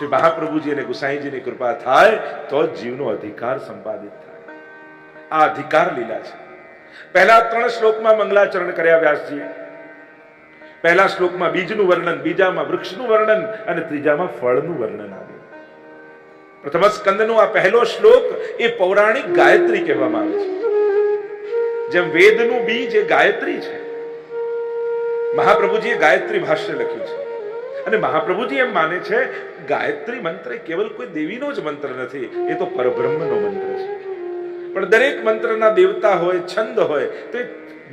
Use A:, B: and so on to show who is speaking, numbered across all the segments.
A: શ્રી મહાપ્રભુજી અને ગુસાઈજીની કૃપા થાય તો જીવનો અધિકાર સંપાદિત થાય. આ અધિકાર લીલા છે. પહેલા 3 શ્લોકમાં મંગલાચરણ કર્યા વ્યાસજીએ. પહેલા શ્લોકમાં બીજનું વર્ણન, બીજામાં વૃક્ષનું વર્ણન અને ત્રીજામાં ફળનું વર્ણન આવ્યું. પ્રથમ સ્કંદનો આ પહેલો શ્લોક એ પૌરાણિક ગાયત્રી કહેવામાં આવે છે. જેમ વેદનું બીજ એ ગાયત્રી છે, મહાપ્રભુજીએ ગાયત્રી ભાષ્ય લખ્યું છે. અને મહાપ્રભુજી એમ માને છે ગાયત્રી મંત્ર એ કેવલ કોઈ દેવીનો જ મંત્ર નથી, એ તો પરબ્રહ્મનો મંત્ર છે. પણ દરેક મંત્રના દેવતા હોય, છંદ હોય, તો એ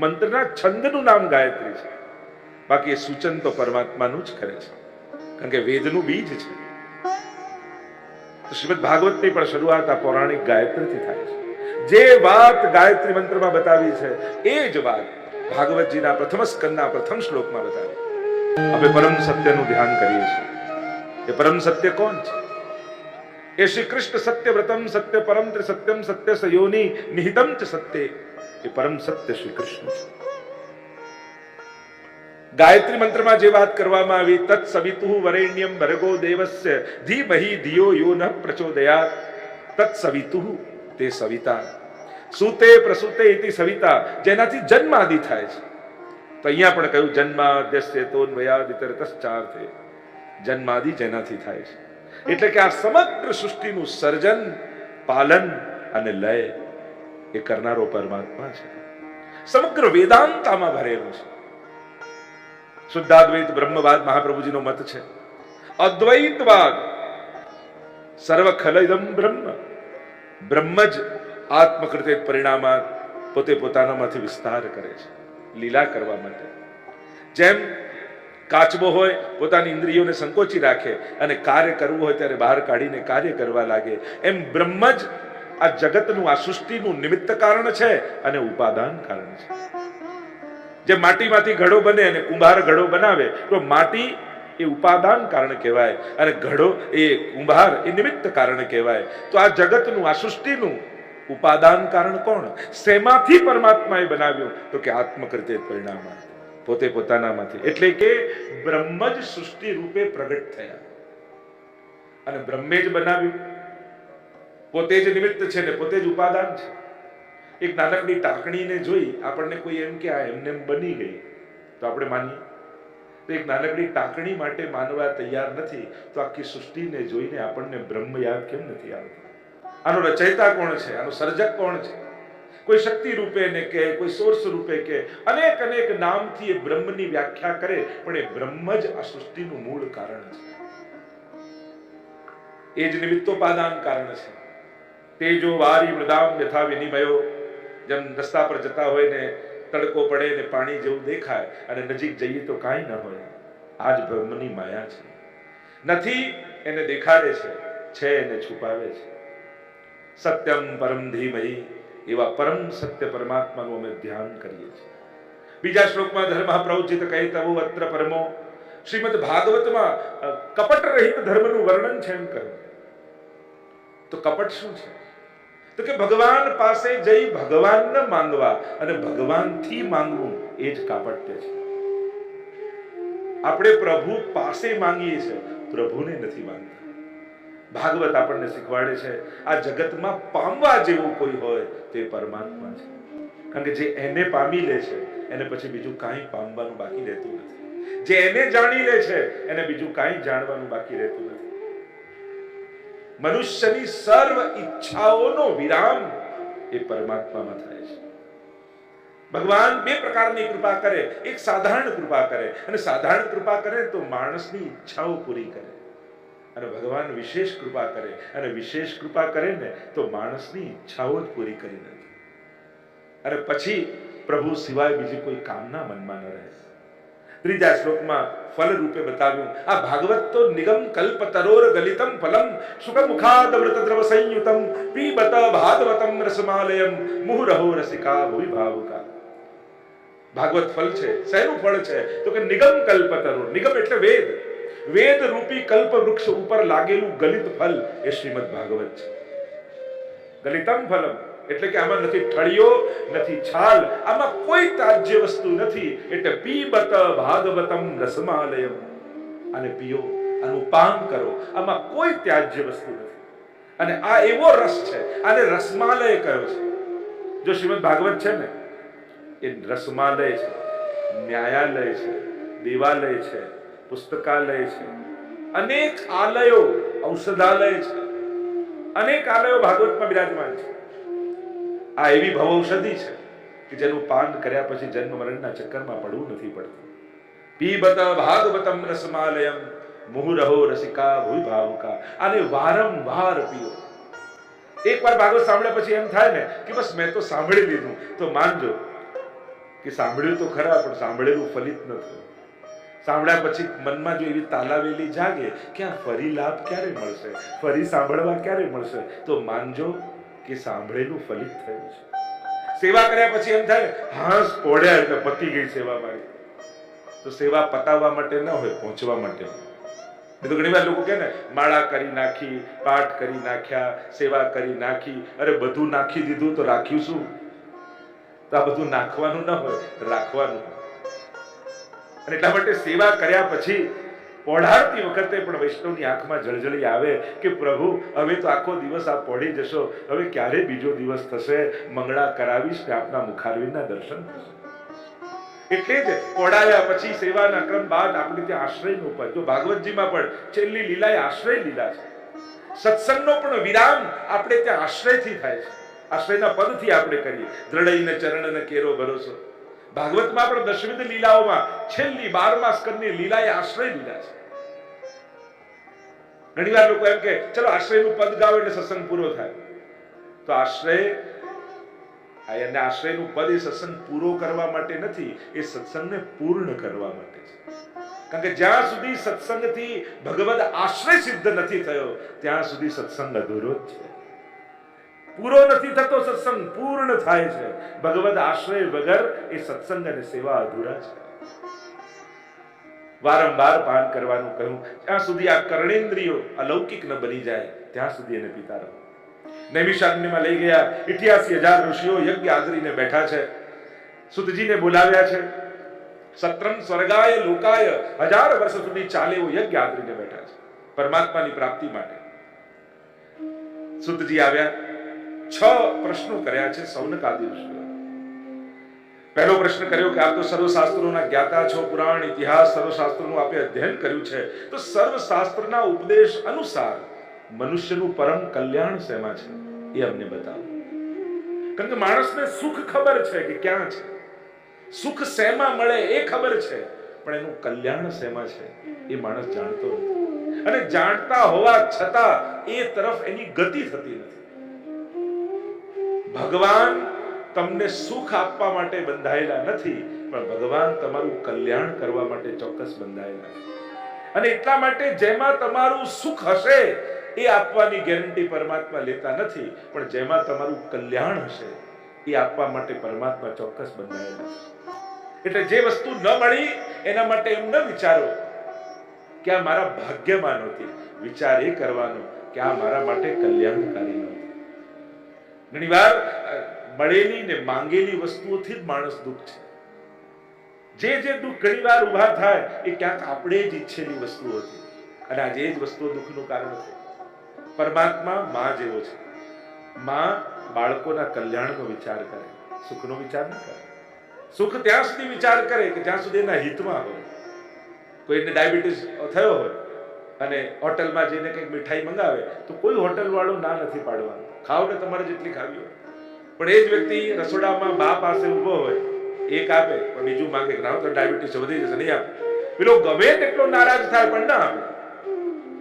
A: મંત્રના છંદનું નામ ગાયત્રી છે. બાકી એ સૂચન તો પરમાત્માનું જ કરે છે, કારણ કે વેદનું બીજ છે. તો શ્રીમદ ભાગવતની પણ શરૂઆત આ પૌરાણિક ગાયત્રીથી થાય છે. જે વાત ગાયત્રી મંત્રમાં બતાવી છે એ જ વાત ભાગવતજીના પ્રથમ સ્કંદના પ્રથમ શ્લોકમાં બતાવી. આપણે પરમ સત્યનું ધ્યાન કરીએ છીએ. એ પરમ સત્ય કોણ છે? એ શ્રી કૃષ્ણ સત્ય વ્રતમ સત્ય પરમ ત્રિસત્યમ સત્ય સયોની નિહિતમ ચ સત્ય. એ પરમ સત્ય શ્રી કૃષ્ણ છે. ગાયત્રી મંત્રમાં જે વાત કરવામાં આવી, તત્ સવિતુઃ વરેણ્યમ ભર્ગો દેવસ્ય ધીમહિ ધિયો યો ન પ્રચોદયાત. તત્ સવિતુઃ તે સવિતા, સુતે પ્રસુતે ઇતિ સવિતા, જેનાથી જન્મ આદિ થાય છે. તો અહીંયા પણ કહ્યું જન્માદ્યસ્ય તોન્વયાદિતરતશ્ચાર્થે, જન્માદિ જેનાથી થાય છે. એટલે કે આ સમગ્ર સૃષ્ટિનું સર્જન, પાલન અને લય એ કરનારો પરમાત્મા છે. સમગ્ર વેદાંતામાં ભરેલું છે. શુદ્ધાદ્વૈત બ્રહ્મવાદ મહાપ્રભુજીનો મત છે. અદ્વૈતવાદ સર્વ ખલઇદમ બ્રહ્મ, બ્રહ્મ જ આત્મકૃતે પરિણામાત, પોતે પોતાનામાંથી વિસ્તાર કરે છે લીલા કરવા માટે. જેમ કાચબો હોય પોતાની ઇન્દ્રિયોને સંકોચી રાખે અને કાર્ય કરવું હોય ત્યારે બહાર કાઢીને કાર્ય કરવા લાગે, એમ બ્રહ્મ જ આ જગતનું, આ સૃષ્ટિનું નિમિત્ત કારણ છે અને ઉપાદાન કારણ છે. જે માટીમાંથી ઘડો બને અને કુંભાર ઘડો બનાવે તો માટી એ ઉપાદાન કારણ કહેવાય અને ઘડો એ કુંભાર એ નિમિત્ત કારણ કહેવાય. તો આ જગતનું, આ સૃષ્ટિનું ઉપાદાન કારણ કોણ? શેમાંથી પરમાત્માએ બનાવ્યું? તો કે આત્મકૃતે પરિણામ, પોતે પોતાનામાંથી. એટલે કે બ્રહ્મ જ સૃષ્ટિ રૂપે પ્રગટ થયા અને બ્રહ્મે જ બનાવ્યું. પોતે જ નિમિત્ત છે ને પોતે જ ઉપાદાન છે. એક નાનકડી ટાંકણીને જોઈ આપણને કોઈ એમ કે આ એમને બની ગઈ તો આપણે માનીએ. તો એક નાનકડી ટાંકણી માટે માનવા તૈયાર નથી તો આખી સૃષ્ટિને જોઈને આપણને બ્રહ્મ યાદ કેમ નથી આવતું? આનો રચયિતા કોણ છે? આનો સર્જક કોણ છે? કોઈ શક્તિ રૂપે ને કે કોઈ સોર્સ રૂપે કે અનેક અનેક નામથી એ બ્રહ્મની વ્યાખ્યા કરે, પણ એ બ્રહ્મ જ આ સૃષ્ટિનું મૂળ કારણ છે. એ જ નિમિત્તોપાદાન કારણ છે. તેજો વારી મૃદામ યથા વિનિમયો, જેમ રસ્તા પર જતા હોય ને તડકો પડે ને પાણી જેવું દેખાય અને નજીક જઈએ તો કાંઈ ન હોય, આ જ બ્રહ્મની માયા છે. નથી એને દેખાડે છે એને છુપાવે છે. સત્યમ પરમ ધીમહિ, એવા પરમ સત્ય પરમાત્માનું અમે ધ્યાન કરીએ છીએ. બીજા શ્લોકમાં ધર્મ પ્રવચિત કહે તવો અત્ર પરમો, શ્રીમદ ભાગવતમાં કપટ રહિત ધર્મનું વર્ણન છે એમ કહ્યું. તો કપટ શું છે? તો કે ભગવાન પાસે જઈ ભગવાનને માંગવા અને ભગવાનથી માંગવું, એ જ કાપટ્ય છે. આપણે પ્રભુ પાસે માંગીએ છીએ, પ્રભુને નથી માંગતા. ભાગવત આપણને શીખવાડે છે આ જગતમાં પામવા જેવું કોઈ હોય તે પરમાત્મા છે. કારણ કે જે એને પામી લે છે એને પછી બીજું કાંઈ પામવાનું બાકી રહેતું નથી. જે એને જાણી લે છે એને બીજું કાંઈ જાણવાનું બાકી રહેતું નથી. મનુષ્યની સર્વ ઈચ્છાઓનો વિરામ એ પરમાત્મામાં થાય છે. ભગવાન બે પ્રકારની કૃપા કરે. એક સાધારણ કૃપા કરે, અને સાધારણ કૃપા કરે તો માણસની ઈચ્છાઓ પૂરી કરે. અને ભગવાન વિશેષ કૃપા કરે, અને વિશેષ કૃપા કરે ને તો માણસની ઈચ્છાઓ જ પૂરી કરી નથી. અને પછી પ્રભુ સિવાય બીજી કોઈ કામના મનમાં ન રહે. ત્રીજા શ્લોકમાં ફલ રૂપે બતાવ્યું. આ ભાગવત તો નિગમ કલ્પ તરોર ગલિતમ ફલમ સુખ મુખાદ અમૃત દ્રવ સંયુતમ પીબત ભાગવતમ રસમાલયમ મુહુરહો રસિકા ભુવિ ભાવુકા. ભાગવત ફલ છે. શેનું ફળ છે? તો કે નિગમ કલ્પ તરોર. નિગમ એટલે વેદ. વેદ રૂપી કલ્પ વૃક્ષ ઉપર લાગેલું ગલિત ફલ એ શ્રીમદ ભાગવત છે. ગલિતમ ફલમ એટલે કે આમાં નથી ઠળિયો, નથી છાલ, આમાં કોઈ ત્યાજ્ય વસ્તુ નથી. એટલે પીબત ભાગવતમ રસમાલયમ, અને પીઓ. આનું પાન કરો. આમાં કોઈ ત્યાજ્ય વસ્તુ નથી. અને આ એવો રસ છે, આને રસમાલય કહ્યો છે. જો શ્રીમદ ભાગવત છે ને, એ રસમાલય છે, ન્યાયાલય છે, દેવાલય છે, પુસ્તકાલય છે, અનેક આલયો, ઔષધાલય છે, અનેક આલયો ભાગવતમાં બિરાજમાન છે. આ એવી ભવૌષધિ છે કે જેનું પાન કર્યા પછી જન્મ મરણના ચક્કરમાં પડવું નથી પડતું. પીબત ભાગવતમ રસમાલયમ મુહુરહો રસિકા ભૂય ભાવુકા. આને વારંવાર પીઓ. એકવાર ભાગવત સાંભળ્યા પછી એમ થાય ને કે બસ મેં તો સાંભળી લીધું, તો માનજો કે સાંભળ્યું તો ખરા, પણ સાંભળેલું ફલિત ન થયું. સાંભળ્યા પછી મનમાં જો એવી તાલાવેલી જાગે કે આ ફરી લાભ ક્યારે મળશે, ફરી સાંભળવા ક્યારે મળશે, તો માનજો કે સાંભળેલું ફલિત થયું છે. સેવા કર્યા પછી એમ થાય હાંસ પોડ્યા એટલે પતી ગઈ સેવા મારી. તો સેવા પતાવવા માટે ન હોય, પહોંચવા માટે. તો ઘણી વાર લોકો કહે ને માળા કરી નાખી, પાઠ કરી નાખ્યા, સેવા કરી નાખી, અરે બધું નાખી દીધું તો રાખ્યું શું? તો આ બધું નાખવાનું ન હોય, રાખવાનું. અને એટલા માટે સેવા કર્યા પછી પોઢાડતી વખતે પણ વૈષ્ણવની આંખમાં જળજળી આવે કે પ્રભુ હવે તો આખો દિવસ આપ પોઢી જશો, હવે ક્યારે બીજો દિવસ થશે, મંગળા કરાવીશ ને આપના મુખારવિંદના દર્શન થશે. એટલે જ પોઢાયા પછી સેવાના ક્રમ બાદ આપણે ત્યાં આશ્રયનું પદ, જો ભાગવતજીમાં પણ છેલ્લી લીલા એ આશ્રય લીલા છે. સત્સંગનો પણ વિરામ આપણે ત્યાં આશ્રયથી થાય છે. આશ્રયના પદથી આપણે કરીએ. દ્રઢઈને ચરણને કેરો ભરોસો. ભાગવતમાં પણ દશવિધ લીલાઓમાં છેલ્લી 12મા સ્કંદની લીલા એ આશ્રય લીલા છે. ઘણી વાર લોકો એમ કે ચલો આશ્રયનું પદ ગાઓ એટલે સત્સંગ પૂરો થાય. તો આશ્રયનું પદ એ સત્સંગ પૂરો કરવા માટે નથી, એ સત્સંગને પૂર્ણ કરવા માટે છે. કારણ કે જ્યાં સુધી સત્સંગથી ભગવદ આશ્રય સિદ્ધ નથી થયો ત્યાં સુધી સત્સંગ અધૂરો જ છે. પૂરો નથી થતો, સત્સંગ પૂર્ણ થાય છે. ભગવદ આશ્રય વગર એ સત્સંગ અને સેવા અધૂરા છે. વારંવાર પાન કરવાનું કહ્યું. જ્યાં સુધી આ કર્ણેન્દ્રિયો અલૌકિક ન બની જાય ત્યાં સુધી એને પીતા રહો. નૈમિષારણ્યમાં લઈ ગયા. 88,000 ઋષિઓ યજ્ઞ આદરીને બેઠા છે. સુતજીને બોલાવ્યા છે. સત્રમ સ્વર્ગાય લોકાય 1000 વર્ષ સુધી ચાલે એવો યજ્ઞ આદરીને બેઠા છે પરમાત્માની પ્રાપ્તિ માટે. સુતજી આવ્યા. 6 પ્રશ્નો કર્યા છે સૌનક આદિ ઋષિઓ. પહેલો પ્રશ્ન કર્યો કે આપ તો સર્વ શાસ્ત્રોના જ્ઞાતા છો, પુરાણ ઇતિહાસ સર્વ શાસ્ત્રોનું આપે અધ્યયન કર્યું છે, તો સર્વ શાસ્ત્રના ઉપદેશ અનુસાર મનુષ્યનું પરમ કલ્યાણ શેમાં છે એ અમને બતાવો. કારણ કે માણસને સુખ ખબર છે કે ક્યાં છે, સુખ શેમાં મળે એ ખબર છે, પણ એનું કલ્યાણ શેમાં છે એ માણસ જાણતો નથી. અને જાણતા હોવા છતાં એ તરફ એની ગતિ થતી નથી. ભગવાન તમને સુખ આપવા માટે બંધાયેલા નથી, પણ ભગવાન તમારું કલ્યાણ કરવા માટે ચોક્કસ બંધાયેલા છે. અને એટલા માટે જેમાં તમારું સુખ હશે એ આપવાની ગેરંટી પરમાત્મા લેતા નથી, પણ જેમાં તમારું કલ્યાણ હશે એ આપવા માટે પરમાત્મા ચોક્કસ બંધાયેલા છે. એટલે જે વસ્તુ ન મળી એના માટે એમ ન વિચારો કે આ મારા ભાગ્યમાં નહોતી. વિચાર એ કરવાનો કે આ મારા માટે કલ્યાણકારી નહોતી. ઘણી વાર મળેલી ને માંગેલી વસ્તુઓથી જ માણસ દુઃખ છે. જે દુઃખ ઘણી વાર ઉભા થાય એ ક્યાંક આપણે જ ઈચ્છેલી વસ્તુ હતી, અને આજે એ જ વસ્તુઓ દુઃખનું કારણ છે. પરમાત્મા માં જેવો છે. માં બાળકોના કલ્યાણનો વિચાર કરે, સુખનો વિચાર ન કરે. સુખ ત્યાં સુધી વિચાર કરે કે જ્યાં સુધી એના હિતમાં હોય. કોઈને ડાયાબિટીસ થયો હોય અને હોટલમાં જઈને કંઈક મીઠાઈ મંગાવે તો કોઈ હોટલ વાળો ના નથી પાડવાનો, ખાવ ને તમારે જેટલી ખાવી હોય. પણ એ જ વ્યક્તિ રસોડામાં બા પાસે ઉભો હોય, એક આપે પણ બીજું માંગે કે ના તો ડાયાબિટીસ વધી જશે, નહીં આપે. પેલો ગમે તેટલો નારાજ થાય પણ ના આપે.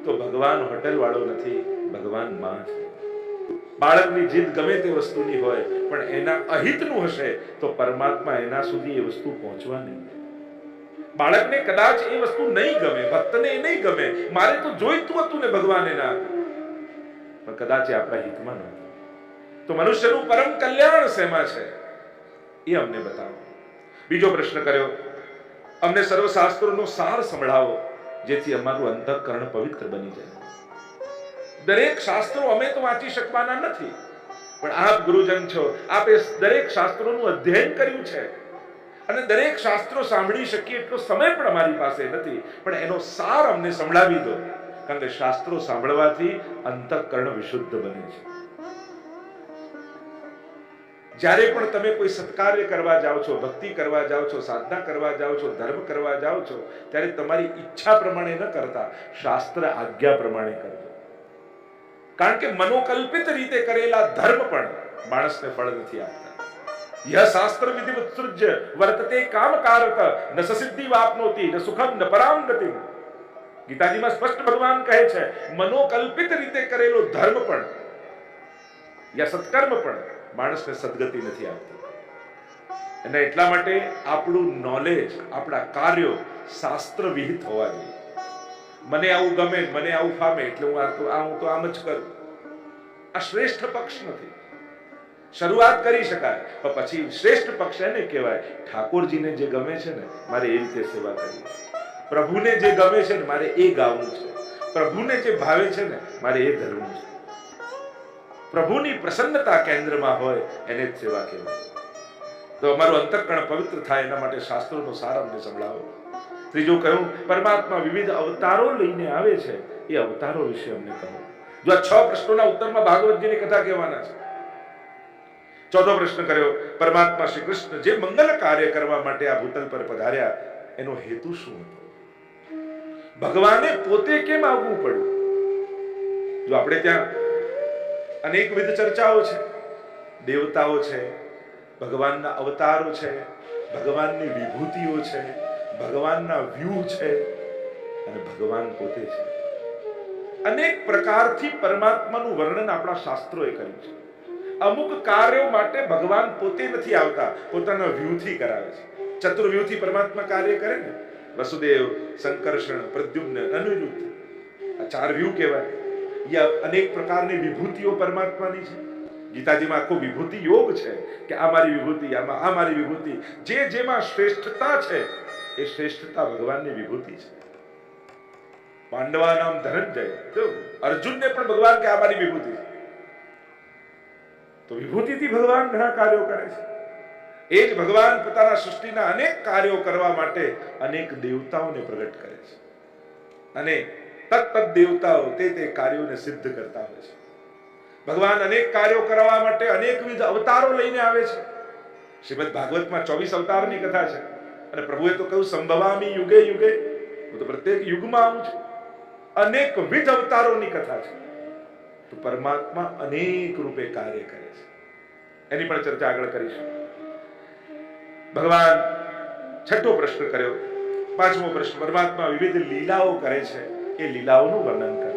A: તો ભગવાન હોટલ વાળો નથી, ભગવાન માં છે. બાળકની જીદ ગમે તે વસ્તુની હોય પણ એના અહિતનું હશે તો પરમાત્મા એના સુધી એ વસ્તુ પહોંચવા નહીં. બાળકને કદાચ એ વસ્તુ નહીં ગમે, ભક્તને એ નહીં ગમે, મારે તો જોઈતું હતું ને ભગવાન એના પણ કદાચ એ આપણા હિતમાં નથી. તો મનુષ્યનું પરમ કલ્યાણ શેમાં છે એ અમને બતાવો. બીજો પ્રશ્ન કર્યો, અમને સર્વશાસ્ત્રોનો સાર સંભળાવો જેથી અમારું અંતઃકરણ પવિત્ર બની જાય. દરેક શાસ્ત્રો અમે તો વાંચી શકવાના નથી, પણ આપ ગુરુજન છો, આપે દરેક શાસ્ત્રોનું અધ્યયન કર્યું છે. અને દરેક શાસ્ત્રો સાંભળી શકીએ એટલો સમય પણ અમારી પાસે નથી, પણ એનો સાર અમને સંભળાવી દો, કારણ કે શાસ્ત્રો સાંભળવાથી અંતઃકરણ વિશુદ્ધ બને છે. જ્યારે પણ તમે કોઈ સત્કાર્ય કરવા જાઓ છો, ભક્તિ કરવા જાઓ છો, સાધના કરવા જાઓ છો, ધર્મ કરવા જાઓ છો, ત્યારે તમારી ઈચ્છા પ્રમાણે ન કરતા શાસ્ત્ર આજ્ઞા પ્રમાણે કરજો. કારણ કે મનોકલ્પિત રીતે કરેલા ધર્મ પણ માણસને ફળ નથી આપતા. યહ શાસ્ત્ર વિધિ ઉત્સૃજ્ય વર્તતે કામકારક ન સિદ્ધિ વાપનોતિ ન સુખમ ન પરામ ગતિ. ગીતાજીમાં સ્પષ્ટ ભગવાન કહે છે, મનોકલ્પિત રીતે કરેલો ધર્મ પણ યા સત્કર્મ પણ માણસને સદગતિ નથી આપતું. અને એટલા માટે આપણું નોલેજ, આપણા કાર્યો શાસ્ત્ર વિહિત હોવા જોઈએ. મને આવું ગમે, મને આવું ફામે એટલે હું તો આમ જ કરું. આ શ્રેષ્ઠ પક્ષ નથી. શરૂઆત કરી શકાય, પણ પછી શ્રેષ્ઠ પક્ષ એને કહેવાય, ઠાકોરજીને જે ગમે છે ને મારે એ રીતે સેવા કરવી છે, પ્રભુને જે ગમે છે ને મારે એ ગાવું છે, પ્રભુને જે ભાવે છે ને મારે એ ધરવું છે. પ્રભુની પ્રસન્નતા કેન્દ્રમાં હોય એને જ સેવા કહેવાય. તો અમારું અંતઃકરણ પવિત્ર થાય એના માટે શાસ્ત્રોનો સાર અમને સંભળાવો. ત્રીજું કહ્યું, પરમાત્મા વિવિધ અવતારો લઈને આવે છે, એ અવતારો વિશે અમને કહો. જો આ 6 પ્રશ્નોના ઉત્તરમાં ભાગવતજીની કથા કહેવાના છે. ચોથો પ્રશ્ન કર્યો, પરમાત્મા શ્રી કૃષ્ણ જે મંગલ કાર્ય કરવા માટે આ ભૂતલ પર પધાર્યા એનો હેતુ શું હતો? ભગવાને પોતે કેમ આવવું પડ્યું? જો આપણે ત્યાં અનેકવિધ ચર્ચાઓ છે, દેવતાઓ છે, ભગવાનના અવતારો છે, ભગવાનની વિભૂતિઓ છે, ભગવાનના વ્યૂહ છે અને ભગવાન પોતે છે. અનેક પ્રકારથી પરમાત્માનું વર્ણન આપણા શાસ્ત્રોએ કર્યું છે. અમુક કાર્યો માટે ભગવાન પોતે નથી આવતા, પોતાના વ્યૂહથી કરાવે છે. ચતુર્વ્યૂહથી પરમાત્મા કાર્ય કરે ને, વસુદેવ, સંકર્ષણ, પ્રદ્યુમ્ન, અનિરુદ્ધ, આ 4 વ્યૂહ કહેવાય. યા અનેક પ્રકારની વિભૂતિઓ પરમાત્માની છે. ગીતાજીમાં આખો વિભૂતિ યોગ છે કે આ મારી વિભૂતિ, આમાં આ મારી વિભૂતિ. જે જેમાં શ્રેષ્ઠતા છે એ શ્રેષ્ઠતા ભગવાનની વિભૂતિ છે. પાંડવા નામ ધનંજય, તો અર્જુનને પણ ભગવાન કે આ મારી વિભૂતિ છે. તો વિભૂતિથી ભગવાન ઘણા કાર્યો કરે છે. એ જ ભગવાન પોતાના સૃષ્ટિના અનેક કાર્યો કરવા માટે અનેક દેવતાઓને પ્રગટ કરે છે અને તત્ત દેવતાઓ તે કાર્યોને સિદ્ધ કરતા હોય છે. ભગવાન અનેક કાર્યો કરવા માટે અનેકવિધ અવતારો લઈને આવે છે. શ્રીમદ ભાગવતમાં 24 અવતારની કથા છે અને પ્રભુએ તો કહ્યું, સંભવામી યુગે યુગે, હું તો પ્રત્યેક યુગમાં આવું છું. અનેકવિધ અવતારોની કથા છે. તો પરમાત્મા અનેક રૂપે કાર્ય કરે છે. એની પણ ચર્ચા આગળ કરીશું. ભગવાન છઠ્ઠો પ્રશ્ન કર્યો. પાંચમો પ્રશ્ન, પરમાત્મા વિવિધ લીલાઓ કરે છે, એ લીલાઓનું વર્ણન કરો.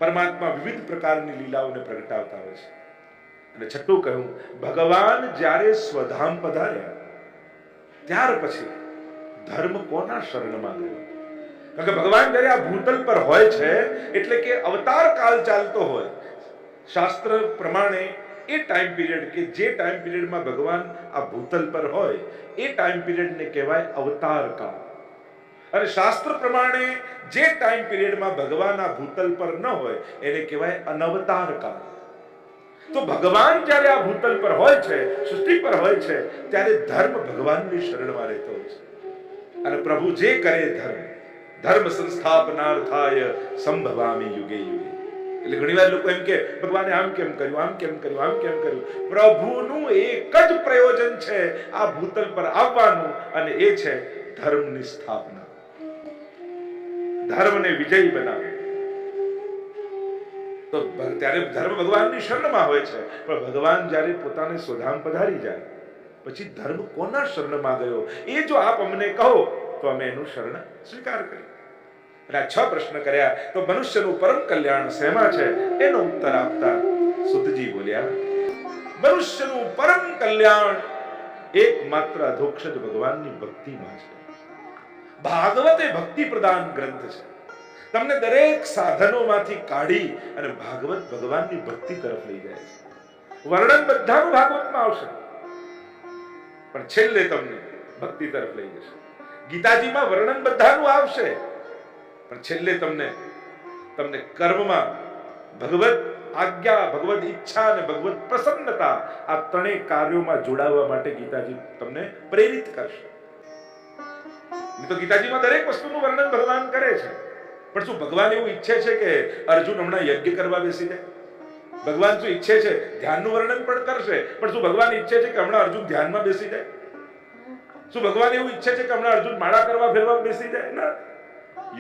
A: પરમાત્મા વિવિધ પ્રકારની લીલાઓને પ્રગટાવતા હોય છે. અને છઠ્ઠું કહ્યું, ભગવાન જ્યારે સ્વધામ પધાર્યા ત્યાર પછી ધર્મ કોના શરણમાં ગયો? કારણ કે ભગવાન જ્યારે આ ભૂતલ પર હોય છે એટલે કે અવતાર કાળ ચાલતો હોય. શાસ્ત્ર પ્રમાણે એ ટાઈમ પીરિયડ કે જે ટાઈમ પીરિયડમાં ભગવાન આ ભૂતલ પર હોય એ ટાઈમ પીરિયડને કહેવાય અવતાર કાળ. અને શાસ્ત્ર પ્રમાણે જે ટાઈમ પીરિયડમાં ભગવાન આ ભૂતલ પર ન હોય એને કહેવાય અનવતાર કાળ. તો ભગવાન જ્યારે આ ભૂતલ પર હોય છે, સૃષ્ટિ પર હોય છે, ત્યારે ધર્મ ભગવાનની શરણમાં રહેતો હોય છે. અને પ્રભુ જે કરે ધર્મ સંસ્થાપનાર્થાય સંભવામી યુગે યુગે. એટલે ઘણીવાર લોકો એમ કે ભગવાને આમ કેમ કર્યું, આમ કેમ કર્યું, આમ કેમ કર્યું. પ્રભુનું એક જ પ્રયોજન છે આ ભૂતલ પર આવવાનું, અને એ છે ધર્મની સ્થાપના, ધર્મને વિજયી બનાવે. તો ત્યારે ધર્મ ભગવાનની શરણમાં હોય છે. પણ ભગવાન જ્યારે પોતાને સ્વધામ પધારી જાય પછી ધર્મ કોના શરણમાં ગયો એ જો આપ અમને કહો તો અમે એનું શરણ સ્વીકાર કરીએ. અને આ 6 પ્રશ્ન કર્યા તો મનુષ્યનું પરમ કલ્યાણ શેમાં છે એનો ઉત્તર આપતા સુતજી બોલ્યા, મનુષ્યનું પરમ કલ્યાણ એકમાત્ર અધોક્ષજ ભગવાનની ભક્તિમાં છે. ભાગવત એ ભક્તિ પ્રદાન ગ્રંથ છે. તમને દરેક સાધનોમાંથી કાઢી અને ભાગવત ભગવાનની ભક્તિ તરફ લઈ જાય છે. વર્ણન બધાનું ભાગવતમાં આવશે પણ છેલ્લે તમને ભક્તિ તરફ લઈ જશે. ગીતાજીમાં વર્ણન બધાનું આવશે પણ છેલ્લે તમને કર્મમાં ભગવત આજ્ઞા, ભગવદ ઈચ્છા અને ભગવદ પ્રસન્નતા, આ ત્રણેય કાર્યોમાં જોડાવા માટે ગીતાજી તમને પ્રેરિત કરશે. તો ગીતાજીમાં દરેક વસ્તુનું વર્ણન ભગવાન કરે છે, પણ શું ભગવાન એવું ઈચ્છે છે કે અર્જુન હમણાં યજ્ઞ કરવા બેસી જાય? ભગવાન શું ઈચ્છે છે? ધ્યાનનું વર્ણન પણ કરશે, પણ શું ભગવાન ઈચ્છે છે કે હમણાં અર્જુન ધ્યાનમાં બેસી જાય? શું ભગવાન એવું ઈચ્છે છે કે હમણાં અર્જુન માળા કરવા ફેરવા બેસી જાય? ના,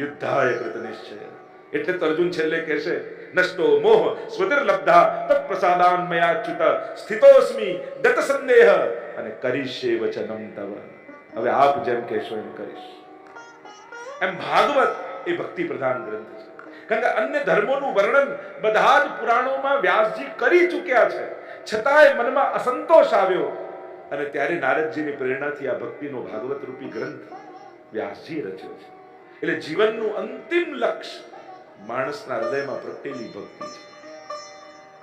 A: યુદ્ધાય કૃત નિશ્ચય. એટલે તો અર્જુન છેલ્લે કહેશે, નષ્ટો મોહ સ્વતિર્લબ્ધા તત્ પ્રસાદાન મયાચ્યુત સ્થિતોસ્મિ ગત સંદેહ અને કરીષ્યે વચનમ તવ. હવે આપ જેમ કહેશો એમ કરીશ. એમ ભાગવત એ ભક્તિ પ્રધાન ગ્રંથ છે. કારણ કે અન્ય ધર્મોનું વર્ણન બધા જ પુરાણોમાં વ્યાસજી કરી ચૂક્યા છે, છતાંય મનમાં અસંતોષ આવ્યો અને ત્યારે નારદજીની પ્રેરણાથી આ ભક્તિનો ભાગવત રૂપી ગ્રંથ વ્યાસજી રચ્યો છે. એટલે જીવનનું અંતિમ લક્ષ્ય માણસના હૃદયમાં પ્રગટેલી ભક્તિ છે.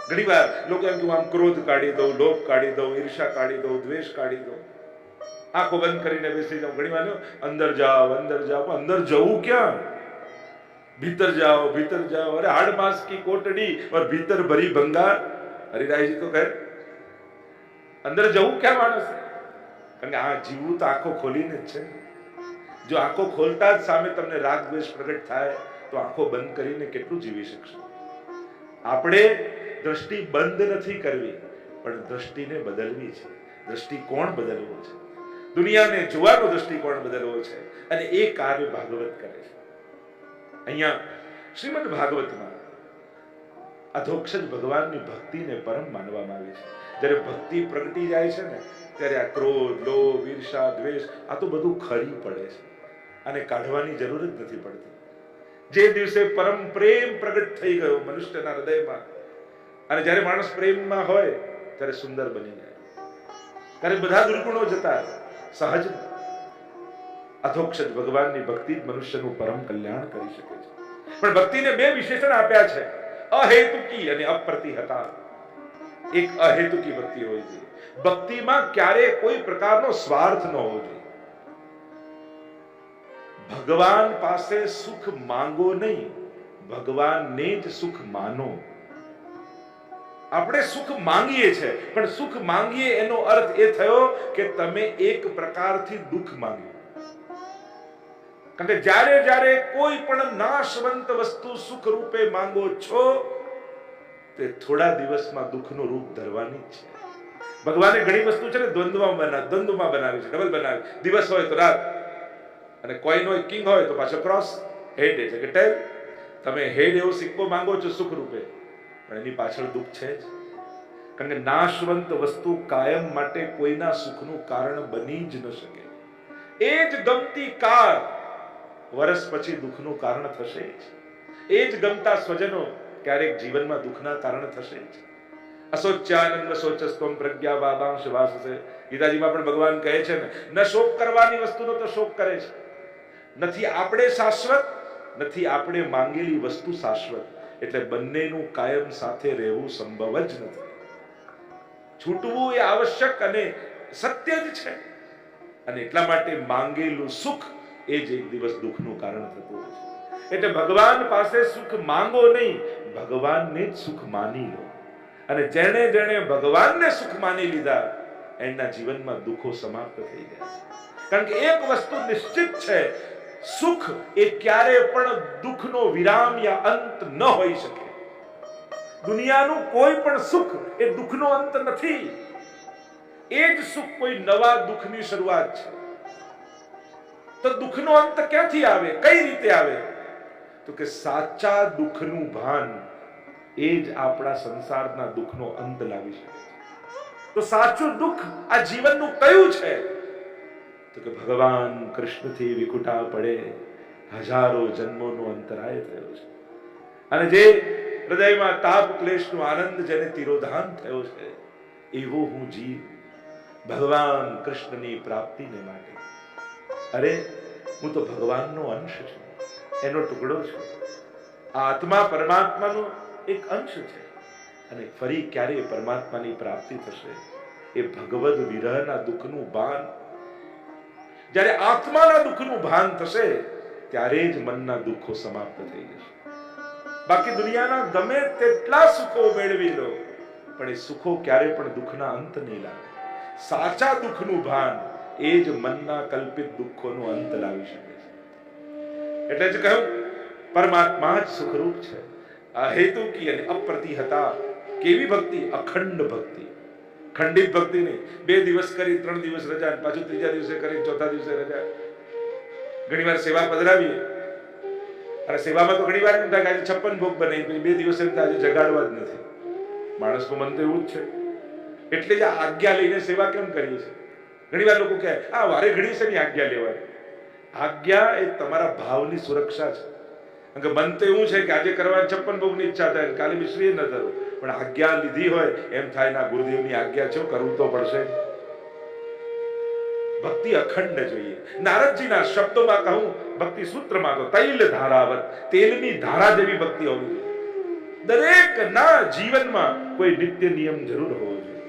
A: ઘણી વાર લોકો એમ કે આમ ક્રોધ કાઢી દઉં, લોભ કાઢી દઉં, ઈર્ષા કાઢી દઉં, દ્વેષ કાઢી દઉં, આંખો બંધ કરીને બેસી જાઉં. ઘણી વાર અંદર જાઓ, અંદર જાઓ. અંદર જવું ક્યાં? ભીતર જાઓ, ભીતર જાઓ. અરે હાડ માંસ કી કોટડી और भीतर भरी भंगार. હરિરાયજી તો કહે અંદર જવું ક્યાં માણસ? કારણ કે આ જીવવું તો આંખો ખોલીને જ છે. જો આંખો ખોલતા જ સામે તમને રાગ દ્વેષ પ્રગટ થાય તો આંખો બંધ કરીને કેટલું જીવી શકશો? આપણે દ્રષ્ટિ બંધ નથી કરવી, પણ દ્રષ્ટિને બદલવી છે. દ્રષ્ટિકોણ બદલવો છે, દુનિયાને જોવાનો દ્રષ્ટિકોણ બદલવો છે, અને એ કાર્ય ભાગવત કરે છે. અહીંયા શ્રીમદ ભાગવતમાં અધોક્ષજ ભગવાનની ભક્તિને પરમ માનવામાં આવી છે. જ્યારે ભક્તિ પ્રગટી જાય છે ને, ત્યારે આ ક્રોધ, લોભ, ઈર્ષા, દ્વેષ આ તો બધું ખરી પડે છે, અને કાઢવાની જરૂર જ નથી પડતી. જે દિવસે પરમ પ્રેમ પ્રગટ થઈ ગયો મનુષ્યના હૃદયમાં, અને જ્યારે માણસ પ્રેમમાં હોય ત્યારે સુંદર બની જાય, ત્યારે બધા દુર્ગુણો જતા સહજ. અધોક્ષજ ભગવાનની ભક્તિ જ મનુષ્યનું પરમ કલ્યાણ કરી શકે છે. પણ ભક્તિને બે વિશેષણ આપ્યા છે, અહેતુકી અને અપ્રતિહતા. એક અહેતુકી ભક્તિ હોય છે. ભક્તિમાં ક્યારે કોઈ પ્રકારનો સ્વાર્થ ન હોવો જોઈએ. ભગવાન પાસે સુખ માંગો નહીં, ભગવાનને જ સુખ માનો. આપણે સુખ માંગીએ છીએ, પણ સુખ માંગીએ એનો અર્થ એ થયો કે તમે એક પ્રકારથી દુઃખ માંગ્યું. કારણ કે જ્યારે જ્યારે કોઈ પણ નાશવંત વસ્તુ સુખ રૂપે માંગો છો, તે થોડા દિવસમાં દુઃખનું રૂપ ધરવાની જ છે. ભગવાને ઘણી વસ્તુ છે ને દ્વંદ્વમાં બનાવી છે, ડબલ બનાવી. દિવસ હોય તો રાત, અને કોઈન હોય, કિંગ હોય તો પાછો ક્રોસ, હેડ એટલે કે ટેલ. તમે હેડ એવો સિક્કો માંગો છો સુખ રૂપે, પણ એની પાછળ દુઃખ છે જ. કારણ કે નાશવંત વસ્તુ કાયમ માટે કોઈના સુખનું કારણ બની જ ન શકે. એ જ ગમતી કાર વર્ષ પછી દુઃખનું કારણ થશે જ. એ જ ગમતા સ્વજનો ક્યારેક જીવનમાં દુઃખના કારણ થશે જ. અશોચ્યાનંદ શોચસ્તમ પ્રજ્ઞાવાદાંશ વાસસે. ગીતાજીમાં પણ ભગવાન કહે છે ને, ન શોક કરવાની વસ્તુનો તો શોક કરે છે. નથી આપણે શાશ્વત, નથી આપણે માંગેલી વસ્તુ શાશ્વત. એટલે બંનેનું કાયમ સાથે રહેવું સંભવ જ નથી. છૂટવું એ આવશ્યક અને સત્ય જ છે. અને એટલા માટે માંગેલું સુખ એ જ એક દિવસ દુઃખનું કારણ થતું હોય છે. એટલે ભગવાન પાસે સુખ માંગો નહીં, ભગવાનને જ સુખ માની લો. અને જેણે જેણે ભગવાનને સુખ માની લીધા, એના જીવનમાં દુઃખો સમાપ્ત થઈ ગયા છે. કારણ કે એક વસ્તુ નિશ્ચિત છે, સુખ એ ક્યારે પણ દુઃખનો વિરામ યા અંત ન હોઈ શકે. દુનિયાનું કોઈ પણ સુખ એ દુઃખનો અંત નથી. એ જ સુખ કોઈ નવા દુઃખની શરૂઆત છે. તો દુઃખનો અંત ક્યાંથી આવે, કઈ રીતે આવે? તો કે સાચા દુઃખનું ભાન એ જ આપણા સંસારના દુઃખનો અંત લાવી શકે. તો સાચું દુઃખ આ જીવનનું કયું છે? તો કે ભગવાન કૃષ્ણથી વિખુટા પડે હજારો જન્મોનો અંતરાય થયો છે. અને જે હૃદયમાં તાપ ક્લેશનો આનંદ જેને તિરોધાન થયો છે, એવો હું જીવ ભગવાન કૃષ્ણની પ્રાપ્તિને માટે. અરે હું તો ભગવાનનો અંશ છું, એનો ટુકડો છું. આ આત્મા પરમાત્માનો એક અંશ છે. અને ફરી ક્યારે પરમાત્માની પ્રાપ્તિ થશે? એ ભગવદ વિરહના દુઃખનું ભાન, જ્યારે આત્માના દુઃખનું ભાન થશે, ત્યારે જ મનના દુઃખો સમાપ્ત થઈ જશે. બાકી દુનિયાના ગમે તેટલા સુખો મેળવી લો, પણ એ સુખો ક્યારે પણ દુઃખના અંત નહીં લાવે. સાચા દુઃખનું ભાન એ જ મનના કલ્પિત દુઃખોનો અંત લાવી શકે છે. એટલે જ કહ્યું પરમાત્મા જ સુખરૂપ છે. અહેતુકી અને અપ્રતિહતા. કેવી ભક્તિ? અખંડ ભક્તિ. ખંડિત ભક્તિ નહીં. 2 દિવસ કરી, 3 દિવસ રજા, પાછું 3જા દિવસે કરી, 4થા દિવસે રજા. ઘણી વાર સેવા પધરાવીએ અને સેવામાં તો ઘણી વાર એમ થાય કે આજે 56 ભોગ બનાવી, પછી 2 દિવસ એમ થાય આજે જગાડવા જ નથી. માણસનું મન તો એવું જ છે. એટલે જ આ આજ્ઞા લઈને સેવા કેમ કરીએ છીએ? ઘણી વાર લોકો કહે આ વારે ઘડી છે ની આજ્ઞા લેવાની. આજ્ઞા એ તમારા ભાવની સુરક્ષા છે. કારણ કે મન તો એવું છે કે આજે કરવા 56 ભોગની ઈચ્છા થાય, કાલે મિશ્રીએ ન ધરો, પણ આજ્ઞા લીધી હોય એમ થાય ના ગુરુદેવની આજ્ઞા છે, કરવું તો પડશે. ભક્તિ અખંડ જોઈએ. નારદજીના શબ્દોમાં કહું, ભક્તિ સૂત્રમાં તો તૈલ ધારાવત, તેલની ધારા જેવી ભક્તિ હોવી જોઈએ. દરેકના જીવનમાં કોઈ નિત્ય નિયમ જરૂર હોવો જોઈએ.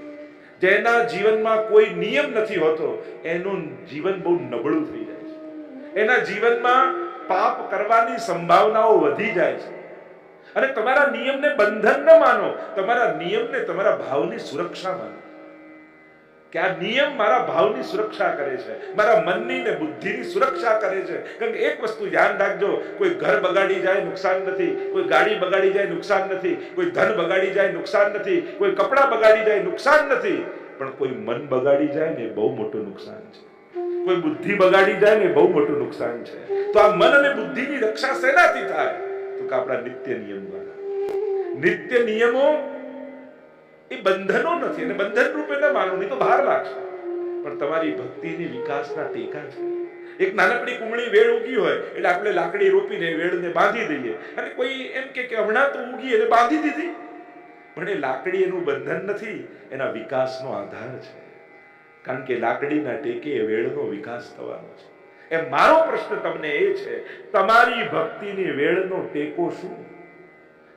A: જેના જીવનમાં કોઈ નિયમ નથી હોતો એનું જીવન બહુ નબળું થઈ જાય છે. એના જીવનમાં પાપ કરવાની સંભાવનાઓ વધી જાય છે. અને તમારા નિયમને બંધન ન માનો, તમારા નિયમને તમારા ભાવની સુરક્ષા માનો કે આ નિયમ મારા ભાવની સુરક્ષા કરે છે, મારા મનની ને બુદ્ધિની સુરક્ષા કરે છે. કારણ કે એક વસ્તુ ધ્યાન રાખજો, કોઈ ઘર બગાડી જાય નુકસાન નથી, કોઈ ગાડી બગાડી જાય નુકસાન નથી, કોઈ ધન બગાડી જાય નુકસાન નથી, કોઈ કપડા બગાડી જાય નુકસાન નથી, પણ કોઈ મન બગાડી જાય ને બહુ મોટું નુકસાન છે. કોઈ બુદ્ધિ બગાડી જાય ને બહુ મોટું નુકસાન છે. તો આ મન અને બુદ્ધિની રક્ષા શેનાથી થાય? તો કે આપણા નિત્ય નિયમ દ્વારા. નિત્ય નિયમો એ બંધનો નથી, અને બંધન રૂપે ન માનો, નહીં તો ભાર લાગશે, પણ તમારી ભક્તિની વિકાસના ટેકા છે. એક નાનકડી કુમળી વેળ ઉગી હોય એટલે આપણે લાકડી રોપીને વેળને બાંધી દઈએ, અને કોઈ એમ કે હમણાં તો ઉગી એટલે બાંધી દીધી, પણ એ લાકડી એનું બંધન નથી, એના વિકાસનો આધાર છે. કારણ કે લાકડીના ટેકે વેળનો વિકાસ થવાનો છે. એ મારો પ્રશ્ન તમને એ છે, તમારી ભક્તિની વેળનો ટેકો શું?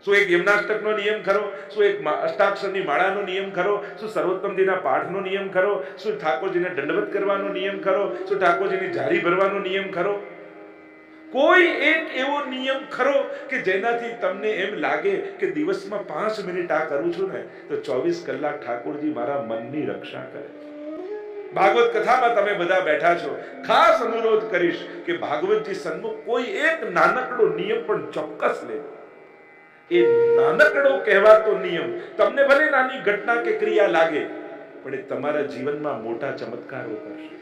A: શું એક યમનાષ્ટકનો નિયમ ખરો? શું એક અષ્ટાક્ષરની માળાનો નિયમ ખરો? શું સર્વોત્તમજીના પાઠનો નિયમ ખરો? શું ઠાકોરજીને દંડવત કરવાનો નિયમ ખરો? શું ઠાકોરજીની જારી ભરવાનો નિયમ ખરો? કોઈ એક એવો નિયમ ખરો કે જેનાથી તમને એમ લાગે કે દિવસમાં 5 મિનિટ આ કરું છું ને તો 24 કલાક ઠાકોરજી મારા મનની રક્ષા કરે? ભાગવત કથામાં તમે બધા બેઠા છો, ખાસ અનુરોધ કરીશ કે ભાગવતજી સન્મુખ કોઈ એક નાનકડો નિયમ પણ ચોક્કસ લેજો. એ નાનકડો કહેવાતો નિયમ તમને ભલે નાની ઘટના કે ક્રિયા લાગે, પણ એ તમારા જીવનમાં મોટા ચમત્કારો કરશે.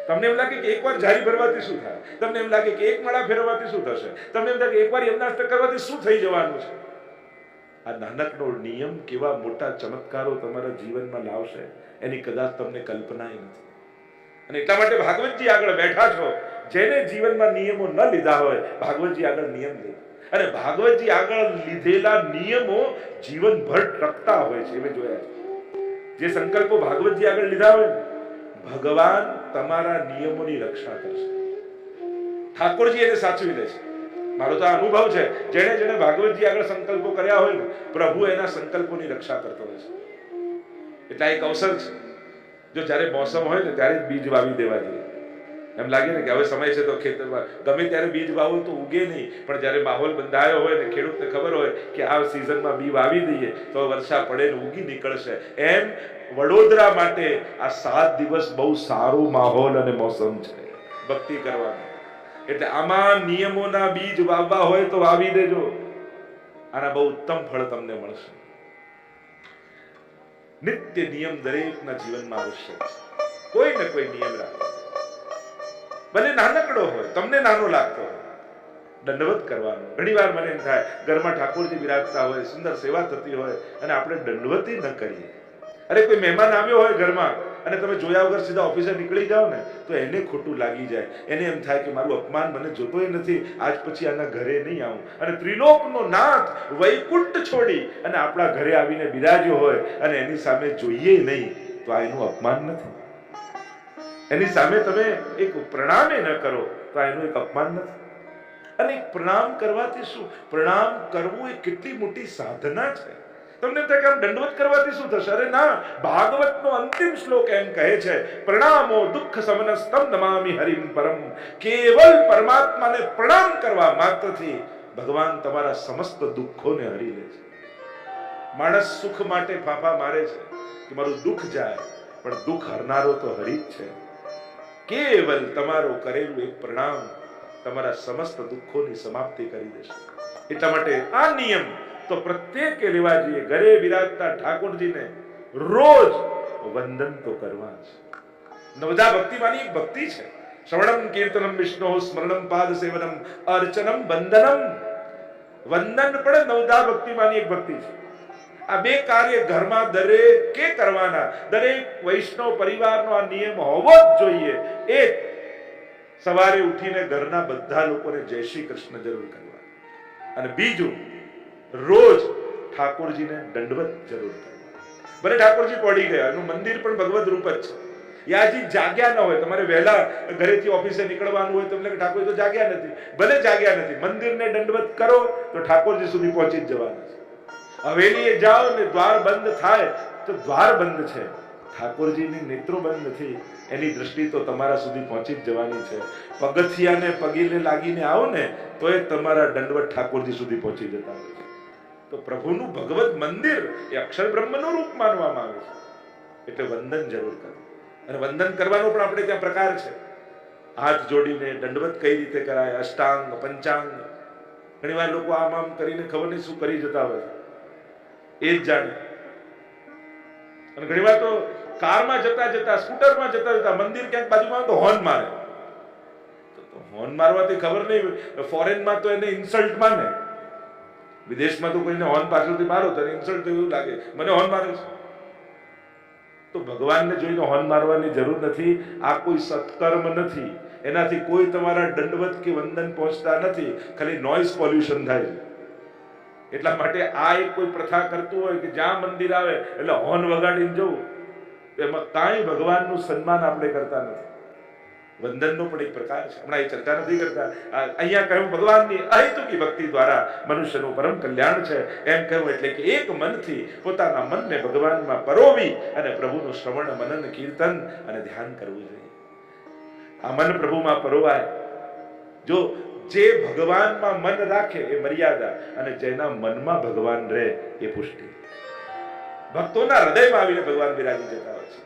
A: તમને એમ લાગે કે એકવાર જારી ભરવાથી શું થાય? તમને એમ લાગે કે એક માળા ફેરવવાથી શું થશે? તમને એમ લાગે કે એકવાર યમનાષ્ટક કરવાથી શું થઈ જવાનું છે? આ નાનકડો નિયમ કેવા મોટા ચમત્કારો તમારા જીવનમાં લાવશે એની કદાચ તમને કલ્પના નથી. અને એટલા માટે ભાગવતજી આગળ બેઠા છો, જેને જીવનમાં નિયમો ન લીધા હોય, ભાગવતજી આગળ નિયમ લે. અને ભાગવતજી આગળ લીધેલા નિયમો જીવનભર ટકતા હોય છે. મેં જોયા છે. જે સંકલ્પો ભાગવતજી આગળ લીધા હોય ને, ભગવાન તમારા નિયમોની રક્ષા કરશે. ઠાકોરજી એને સાચવી લે છે. મારો તો અનુભવ છે, જેને જેને ભાગવતજી આગળ સંકલ્પો કર્યા હોય ને, પ્રભુ એના સંકલ્પોની રક્ષા કરતો હોય છે. એટલે એક અવસર છે, જો જ્યારે મોસમ હોય ને ત્યારે જ બીજ વાવી દેવા જોઈએ. એમ લાગે ને કે હવે સમય છે તો ખેતરમાં ગમે ત્યારે બીજ વાવો તો ઉગે નહીં, પણ જ્યારે માહોલ બંધાયો હોય ને, ખેડૂતને ખબર હોય કે આ સિઝનમાં બી વાવી દઈએ તો વર્ષા પડે ને ઉગી નીકળશે, એમ વડોદરા માટે આ 7 દિવસ બહુ સારો માહોલ અને મોસમ છે ભક્તિ કરવાનો. એટલે આમાં નિયમોના બીજ વાવવા હોય તો વાવી દેજો. આના બહુ ઉત્તમ ફળ તમને મળશે. નિત્ય નિયમ દરેકના જીવનમાં આવશ્યક છે. કોઈ ને કોઈ નિયમ રાખો, ભલે નાનકડો હોય, તમને નાનો લાગતો હોય, દંડવત કરવાનો. ઘણી વાર મને એમ થાય, ઘરમાં ઠાકોરજી બિરાજતા હોય, સુંદર સેવા થતી હોય અને આપણે દંડવત ન કરીએ. અરે કોઈ મહેમાન આવ્યો હોય ઘરમાં અને તમે જોયા વગર સીધા ઓફિસે નીકળી જાઓ ને તો એને ખોટું લાગી જાય. એને એમ થાય કે મારું અપમાન મને જોતોય નથી, આજ પછી આના ઘરે નહીં આવું. અને ત્રિલોકનો નાથ વૈકુંઠ છોડી અને આપણા ઘરે આવીને બિરાજ્યો હોય અને એની સામે જોઈએ નહીં તો આ એનું અપમાન નથી? એની સામે તમે એક પ્રણામ ન કરો તો આ એનું એક અપમાન નથી? અને પ્રણામ કરવાથી શું? પ્રણામ કરવું એ કેટલી મોટી સાધના છે. તમને એમ થાય કે આમ દંડવત કરવાથી શું થશે? અરે ના, ભાગવતનો અંતિમ શ્લોક એમ કહે છે, પ્રણામો દુઃખ સમનસ્તમ નમામિ હરિમ પરમ. કેવલ પરમાત્માને પ્રણામ કરવા માત્રથી ભગવાન તમારા સમસ્ત દુઃખોને હરી લે છે. માણસ સુખ માટે ફાફા મારે છે કે મારું દુઃખ જાય, પણ દુઃખ હરનારો તો હરી જ છે. કેવલ તમારો કરેલું એક પ્રણામ તમારા સમસ્ત દુઃખોની સમાપ્તિ કરી દેશે. એટલા માટે આ નિયમ તો પ્રત્યેકે લેવા જોઈએ. ઘરે બિરાજતા ઠાકોરજીને રોજ વંદન તો કરવા જ. નવધા ભક્તિમાંની એક ભક્તિ છે. શ્રવણમ કીર્તનમ વિષ્ણુ સ્મરણમ પાદ સેવનમ અર્ચનમ વંદનમ. વંદન પણ નવધા ભક્તિમાંની એક ભક્તિ છે. આ બે કાર્ય ઘરમાં દરેકે કરવાના. દરેક વૈષ્ણવ પરિવારનો આ નિયમ હોવો જ જોઈએ. એક, સવારે ઉઠીને ઘરના બધા લોકોને જય શ્રી કૃષ્ણ જરૂર કરવા, અને બીજું, રોજ ઠાકોરજીને દંડવત જરૂર કરવા. ભલે ઠાકોરજી પડી ગયા, એનું મંદિર પણ ભગવદ રૂપ જ છે. યાજી જાગ્યા ન હોય, તમારે વહેલા ઘરેથી ઓફિસે નીકળવાનું હોય, તમને ઠાકોર તો જાગ્યા નથી, ભલે જાગ્યા નથી, મંદિરને દંડવત કરો તો ઠાકોરજી સુધી પહોંચી જ જવાના છે. હવેલીએ જાઓ ને દ્વાર બંધ થાય તો દ્વાર બંધ છે, ઠાકોરજીની નેત્રો બંધ નથી, એની દ્રષ્ટિ તો તમારા સુધી પહોંચી જ જવાની છે. પગથિયાને પગીને લાગીને આવો ને તો એ તમારા દંડવત ઠાકોરજી સુધી પહોંચી જતા હોય છે. તો પ્રભુનું ભગવત મંદિર એ અક્ષર બ્રહ્મનું રૂપ માનવામાં આવે છે. એટલે વંદન જરૂર કરો. અને વંદન કરવાનો પણ આપણે ત્યાં પ્રકાર છે. હાથ જોડીને દંડવત કઈ રીતે કરાય, અષ્ટાંગ પંચાંગ. ઘણી વાર લોકો આમ આમ કરીને ખબર નહીં શું કરી જતા હોય છે, એ જ જાણે. અને ઘણી વાર તો કારમાં જતા જતા, સ્કૂટરમાં જતા જતા મંદિર ક્યાંક બાજુમાં તો હોર્ન મારે. તો હોર્ન મારવાથી ખબર નહીં, ફોરેનમાં તો એને ઇન્સલ્ટ માને, વિદેશમાં તો કોઈને હોર્ન પાછળથી મારો તો ઇન્સલ્ટ એવું લાગે, મને હોર્ન મારે છે. તો ભગવાનને જોઈને હોર્ન મારવાની જરૂર નથી. આ કોઈ સત્કર્મ નથી, એનાથી કોઈ તમારા દંડવત કે વંદન પહોંચતા નથી, ખાલી નોઇઝ પોલ્યુશન થાય. એટલા માટે આ એક કોઈ પ્રથા કરતું હોય કે જ્યાં મંદિર આવે એટલે હોર્ન વગાડીને જવું, એમાં કાંઈ ભગવાનનું સન્માન આપણે કરતા નથી. વંદનનો પણ એક પ્રકાર છે, હમણાં એ ચર્ચા નથી કરતા. અહીંયા કહ્યું ભગવાનની અહેતુકી ભક્તિ દ્વારા મનુષ્યનું પરમ કલ્યાણ છે એમ કહ્યું. એટલે કે એક મનથી પોતાના મનને ભગવાનમાં પરોવી અને પ્રભુનું શ્રવણ મનન કીર્તન અને ધ્યાન કરવું જોઈએ. આ મન પ્રભુમાં પરોવાય. જો જે ભગવાનમાં મન રાખે એ મર્યાદા, અને જેના મનમાં ભગવાન રહે એ પુષ્ટિ. ભક્તોના હૃદયમાં આવીને ભગવાન બિરાજી જતા હોય છે.